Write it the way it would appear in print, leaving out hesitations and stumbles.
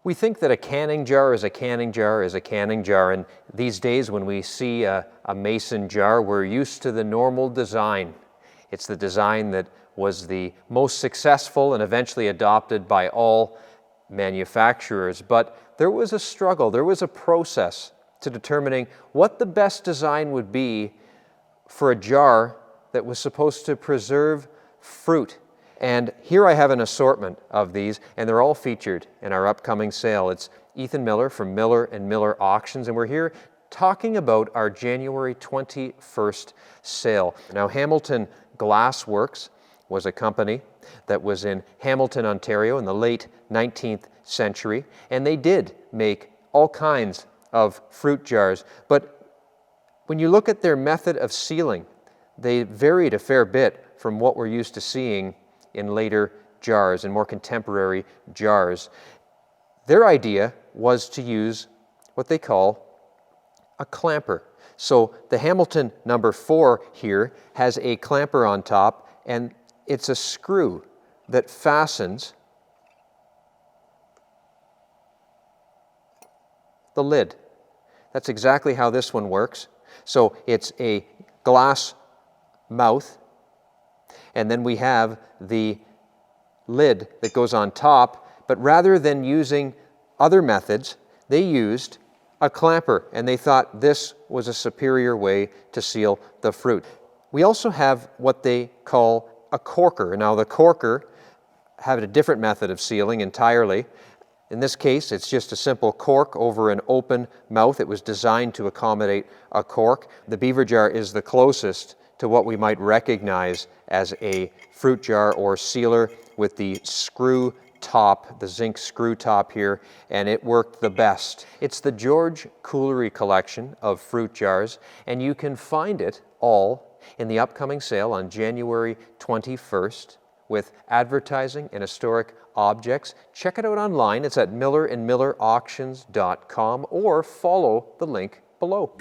We think that a canning jar is a canning jar is a canning jar, and these days when we see a mason jar, we're used to the normal design. It's the design that was the most successful and eventually adopted by all manufacturers. But there was a struggle, there was a process to determining what the best design would be for a jar that was supposed to preserve fruit. And here I have an assortment of these, and they're all featured in our upcoming sale. It's Ethan Miller from Miller & Miller Auctions, and we're here talking about our January 21st sale. Now, Hamilton Glass Works was a company that was in Hamilton, Ontario in the late 19th century, and they did make all kinds of fruit jars. But when you look at their method of sealing, they varied a fair bit from what we're used to seeing in later jars and more contemporary jars. Their idea was to use what they call a clamper. So the Hamilton number 4 here has a clamper on top, and it's a screw that fastens the lid. That's exactly how this one works. So it's a glass mouth, and then we have the lid that goes on top, but rather than using other methods, they used a clamper, and they thought this was a superior way to seal the fruit. We also have what they call a corker. Now the corker had a different method of sealing entirely. In this case, it's just a simple cork over an open mouth. It was designed to accommodate a cork. The beaver jar is the closest to what we might recognize as a fruit jar or sealer, with the screw top, the zinc screw top here, and it worked the best. It's the George Couleery collection of fruit jars, and you can find it all in the upcoming sale on January 21st with advertising and historic objects. Check it out online. It's at millerandmillerauctions.com, or follow the link below.